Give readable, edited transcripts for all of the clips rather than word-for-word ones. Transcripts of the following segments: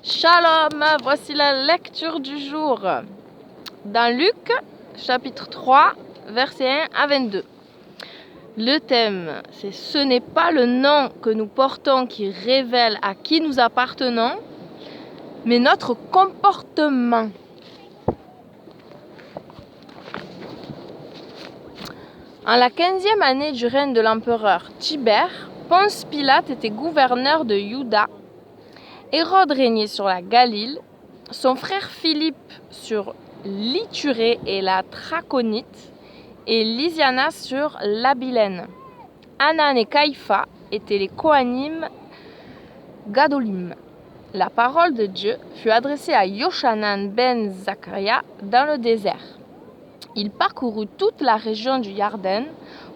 Shalom, voici la lecture du jour. Dans Luc, chapitre 3, versets 1 à 22. Le thème, c'est « Ce n'est pas le nom que nous portons qui révèle à qui nous appartenons, mais notre comportement. » En la 15e année du règne de l'empereur Tibère, Ponce Pilate était gouverneur de Juda, Hérode régnait sur la Galile, son frère Philippe sur l'Iturée et la Traconite, et Lysiana sur l'Abilène. Anan et Caïpha étaient les Kohanim Gadolim. La parole de Dieu fut adressée à Yochanan ben Zacharia dans le désert. Il parcourut toute la région du Yarden,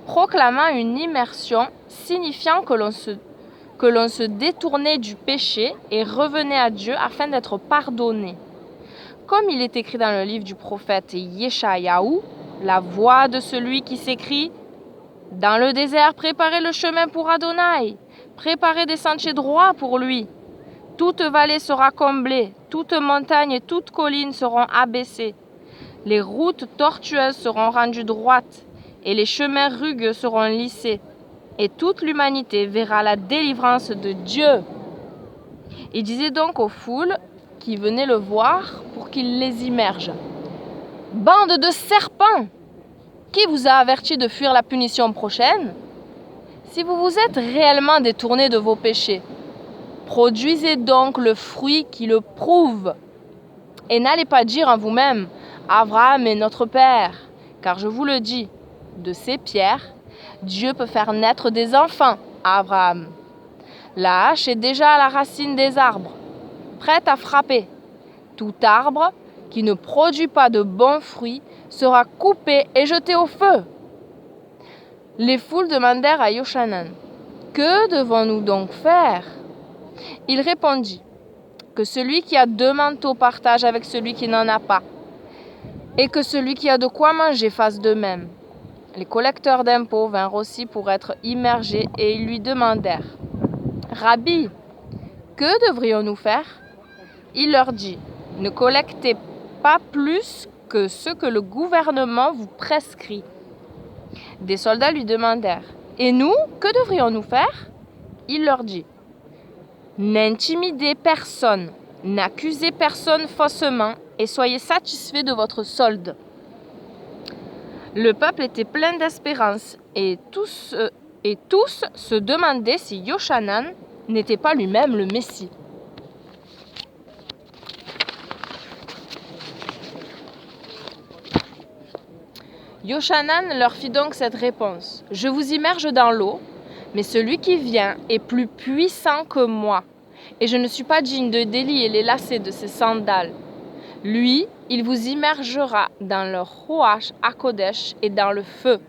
proclamant une immersion signifiant que l'on se détournait du péché et revenait à Dieu afin d'être pardonné. Comme il est écrit dans le livre du prophète Yeshayahu, la voix de celui qui s'écrie « Dans le désert, préparez le chemin pour Adonai, préparez des sentiers droits pour lui. Toute vallée sera comblée, toute montagne et toute colline seront abaissées. Les routes tortueuses seront rendues droites, et les chemins rugueux seront lissés. Et toute l'humanité verra la délivrance de Dieu. » Il disait donc aux foules qui venaient le voir pour qu'il les immerge. « Bande de serpents! Qui vous a averti de fuir la punition prochaine? Si vous vous êtes réellement détournés de vos péchés, produisez donc le fruit qui le prouve. Et n'allez pas dire en vous-même, Abraham est notre père, car je vous le dis, de ces pierres, Dieu peut faire naître des enfants à Abraham. La hache est déjà à la racine des arbres, prête à frapper. Tout arbre qui ne produit pas de bons fruits sera coupé et jeté au feu. » Les foules demandèrent à Yochanan, « Que devons-nous donc faire ?» Il répondit, « Que celui qui a 2 manteaux partage avec celui qui n'en a pas, et que celui qui a de quoi manger fasse de même. » Les collecteurs d'impôts vinrent aussi pour être immergés et ils lui demandèrent, « Rabbi, que devrions-nous faire ?» Il leur dit, « Ne collectez pas plus que ce que le gouvernement vous prescrit. » Des soldats lui demandèrent, « Et nous, que devrions-nous faire ?» Il leur dit, « N'intimidez personne, n'accusez personne faussement et soyez satisfaits de votre solde. » Le peuple était plein d'espérance et tous se demandaient si Yochanan n'était pas lui-même le Messie. Yochanan leur fit donc cette réponse, « Je vous immerge dans l'eau, mais celui qui vient est plus puissant que moi, et je ne suis pas digne de délier les lacets de ses sandales. Lui, il vous immergera dans le Ruach HaKodesh et dans le feu.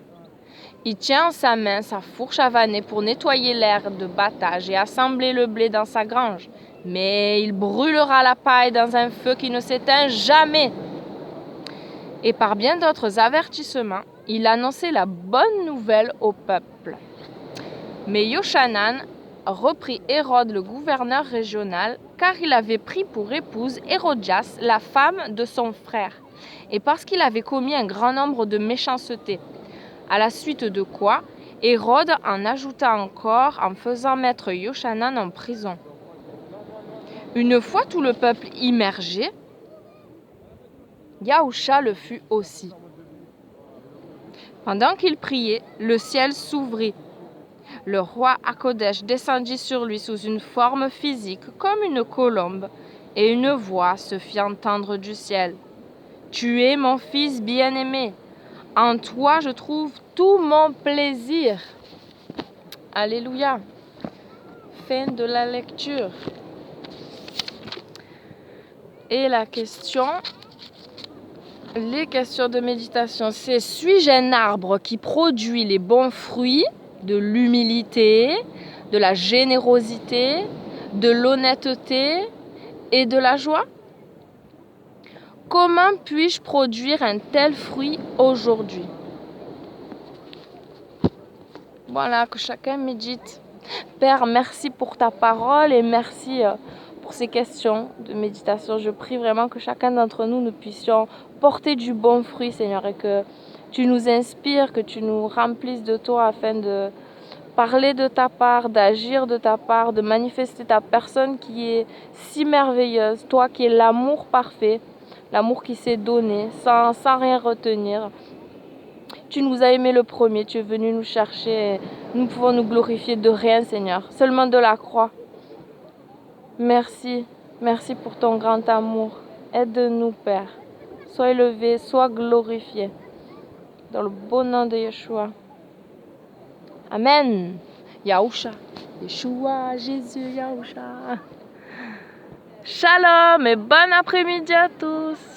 Il tient en sa main sa fourche avanée pour nettoyer l'air de battage et assembler le blé dans sa grange, mais il brûlera la paille dans un feu qui ne s'éteint jamais. » Et par bien d'autres avertissements, il annonçait la bonne nouvelle au peuple. Mais Yochanan reprit Hérode le gouverneur régional, car il avait pris pour épouse Hérodias, la femme de son frère, et parce qu'il avait commis un grand nombre de méchancetés. À la suite de quoi, Hérode en ajouta encore en faisant mettre Yochanan en prison. Une fois tout le peuple immergé, Yahusha le fut aussi. Pendant qu'il priait, le ciel s'ouvrit. Le roi HaKodesh descendit sur lui sous une forme physique comme une colombe, et une voix se fit entendre du ciel. « Tu es mon fils bien-aimé, en toi je trouve tout mon plaisir. » Alléluia. Fin de la lecture. Et les questions de méditation, c'est: suis-je un arbre qui produit les bons fruits de l'humilité, de la générosité, de l'honnêteté et de la joie? Comment puis-je produire un tel fruit aujourd'hui? Voilà, que chacun médite. Père, merci pour ta parole et merci pour ces questions de méditation. Je prie vraiment que chacun d'entre nous, nous puissions porter du bon fruit, Seigneur, et que tu nous inspires, que tu nous remplisses de toi afin de parler de ta part, d'agir de ta part, de manifester ta personne qui est si merveilleuse, toi qui es l'amour parfait, l'amour qui s'est donné sans rien retenir. Tu nous as aimés le premier, tu es venu nous chercher, et nous pouvons nous glorifier de rien, Seigneur, seulement de la croix. Merci, merci pour ton grand amour. Aide-nous, Père. Sois élevé, sois glorifié. Dans le beau nom de Yeshua. Amen. Yahusha. Yeshua, Jésus, Yahusha. Shalom et bon après-midi à tous.